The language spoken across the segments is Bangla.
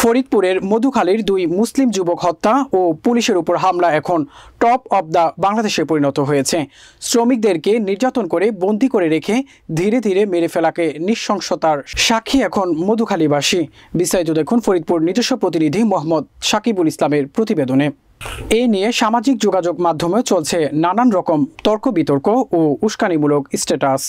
ফরিদপুরের মধুখালীর দুই মুসলিম যুবক হত্যা ও পুলিশের উপর হামলা এখন টপ অব দ্য বাংলাদেশে পরিণত হয়েছে। শ্রমিকদেরকে নির্যাতন করে বন্দী করে রেখে ধীরে ধীরে মেরে ফেলাকে নৃশংসতার সাক্ষী এখন মধুখালীবাসী। বিস্তারিত দেখুন ফরিদপুর নিজস্ব প্রতিনিধি মোহাম্মদ সাকিবুল ইসলামের প্রতিবেদনে। এ নিয়ে সামাজিক যোগাযোগ মাধ্যমে চলছে নানান রকম তর্ক বিতর্ক ও উস্কানিমূলক স্ট্যাটাস।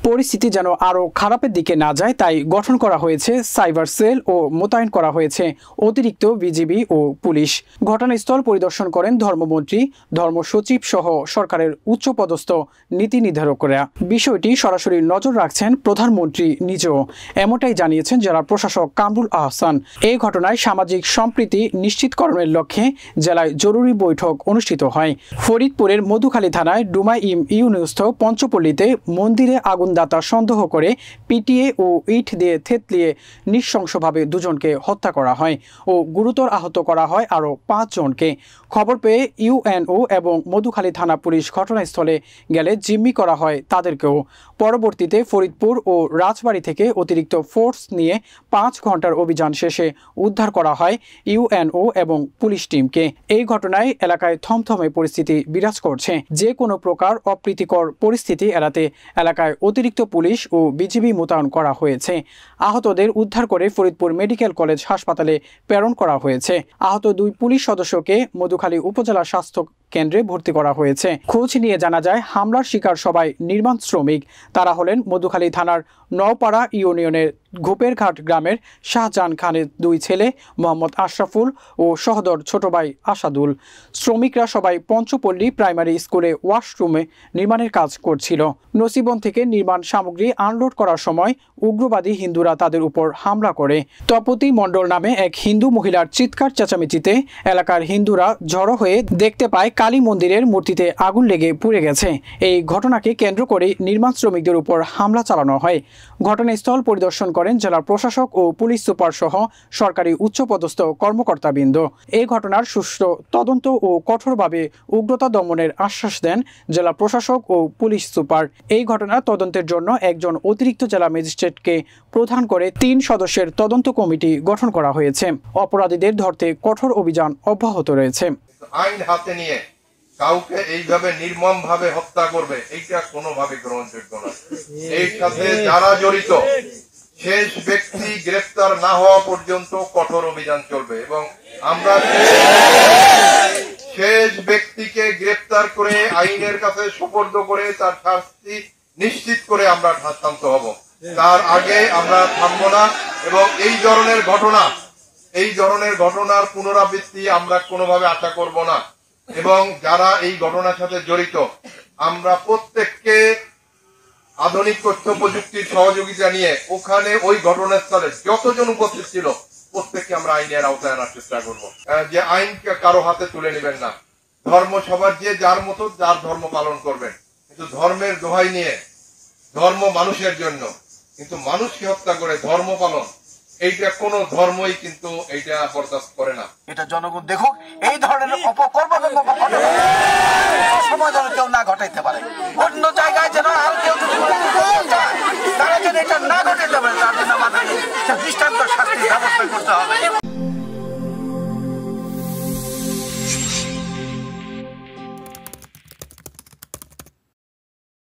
পরিস্থিতি যেন আরও খারাপের দিকে না যায় তাই গঠন করা হয়েছে সাইবার সেল ও মোতায়েন করা হয়েছে অতিরিক্ত বিজিবি ও পুলিশ। ঘটনাস্থল পরিদর্শন করেন ধর্মমন্ত্রী, ধর্ম সচিব সহ সরকারের উচ্চপদস্থ নীতি নির্ধারকরা। বিষয়টি সরাসরি নজর রাখছেন প্রধানমন্ত্রী নিজেও, এমনটাই জানিয়েছেন জেলা প্রশাসক কামরুল আহসান। এই ঘটনায় সামাজিক সম্প্রীতি নিশ্চিতকরণের লক্ষ্যে জেলায় জরুরি বৈঠক অনুষ্ঠিত হয়। ফরিদপুরের মধুখালী থানায় ডুমাইম ইউনিয়নস্থ পঞ্চপল্লীতে মন্দিরে আগুনদাতা সন্দেহ করে পিটিয়ে ও ইট দিয়ে থেতলিয়ে নৃশংসভাবে দুজনকে হত্যা করা হয় ও গুরুতর আহত করা হয় আরও 5 জনকে। খবর পেয়ে ইউএনও এবং মধুখালী থানা পুলিশ ঘটনাস্থলে গেলে জিম্মি করা হয় তাদেরকেও। পরবর্তীতে ফরিদপুর ও রাজবাড়ী থেকে অতিরিক্ত ফোর্স নিয়ে 5 ঘন্টার অভিযান শেষে উদ্ধার করা হয় ইউএনও এবং পুলিশ টিমকে। এই ঘটনায় এলাকায় থমথমে পরিস্থিতি বিরাজ করছে। যে কোনো প্রকার অপ্রীতিকর পরিস্থিতি এড়াতে এলাকায় অতিরিক্ত পুলিশ ও বিজিবি মোতায়েন করা হয়েছে। আহতদের উদ্ধার করে ফরিদপুর মেডিকেল কলেজ হাসপাতালে প্রেরণ করা হয়েছে। আহত 2 পুলিশ সদস্যকে মধুখালী উপজেলা স্বাস্থ্য কেন্দ্রে ভর্তি করা হয়েছে। খোঁজ নিয়ে জানা যায় হামলার শিকার সবাই নির্মাণ শ্রমিক। তারা হলেন মধুখালী থানার নওপাড়া ইউনিয়নের গোপেরঘাট গ্রামের শাহজাহান খানের 2 ছেলে মোহাম্মদ আশরাফুল ও সহোদর ছোট ভাই আসাদুল। শ্রমিকরা সবাই পঞ্চপল্লী প্রাইমারি স্কুলে ওয়াশরুমে নির্মাণের কাজ করছিল। নসিবন থেকে নির্মাণ সামগ্রী আনলোড করার সময় উগ্রবাদী হিন্দুরা তাদের উপর হামলা করে। তপতি মণ্ডল নামে এক হিন্দু মহিলার চিৎকার চেঁচামেচিতে এলাকার হিন্দুরা জড়ো হয়ে দেখতে পায় কালী মন্দিরের মূর্তিতে আগুন লেগে পুড়ে গেছে। এই ঘটনাকে কেন্দ্র করে নির্মাণ শ্রমিকদের উপর হামলা চালানো হয়। ঘটনাস্থল পরিদর্শন করেন জেলা প্রশাসক ও পুলিশ সুপার সহ সরকারি উচ্চপদস্থ কর্মকর্তাবৃন্দ। এই ঘটনার সুষ্ঠু তদন্ত ও কঠোরভাবে উগ্রতা দমনের আশ্বাস দেন জেলা প্রশাসক ও পুলিশ সুপার। এই ঘটনার তদন্তের জন্য একজন অতিরিক্ত জেলা ম্যাজিস্ট্রেটকে প্রধান করে 3 সদস্যের তদন্ত কমিটি গঠন করা হয়েছে। অপরাধীদের ধরতে কঠোর অভিযান অব্যাহত রয়েছে। আইন হাতে নিয়ে কাউকে এইভাবে নির্মমভাবে হত্যা করবে, এইটা কোনোভাবে গ্রহণযোগ্য না। এই সাথে যারা জড়িত শেষ ব্যক্তি গ্রেফতার না হওয়া পর্যন্ত কঠোর অভিযান চলবে এবং আমরা শেষ ব্যক্তিকে গ্রেফতার করে আইনের কাছে সোপর্দ করে তার শাস্তি নিশ্চিত করে আমরা শান্ত হব। তার আগে আমরা থামব না এবং এই ধরনের ঘটনার পুনরাবৃত্তি আমরা কোনোভাবে আশা করব না। এবং যারা এই ঘটনার সাথে জড়িত আমরা প্রত্যেককে আধুনিক তথ্য প্রযুক্তির সহযোগিতা নিয়ে ওখানে ওই ঘটনাস্থলে যতজন উপস্থিত ছিল প্রত্যেককে আমরা আইনের আওতায় আনার চেষ্টা করব। যে আইনকে কারো হাতে তুলে নেবেন না। ধর্ম সবার যে যার মতো যার ধর্ম পালন করবেন, কিন্তু ধর্মের দোহাই নিয়ে ধর্ম মানুষের জন্য, কিন্তু মানুষকে হত্যা করে ধর্ম পালন, এইটা কোন ধর্মই কিন্তু এইটা বরদাস্ত করে না। এটা জনগণ দেখুক, এই ধরনের অপকর্ম সমাজ যেন কেউ না ঘটাইতে পারে। অন্য জায়গায় যেন আর কেউ যদি তারা যেন এটা না ঘটাইতে পারে তার জন্য আমাদের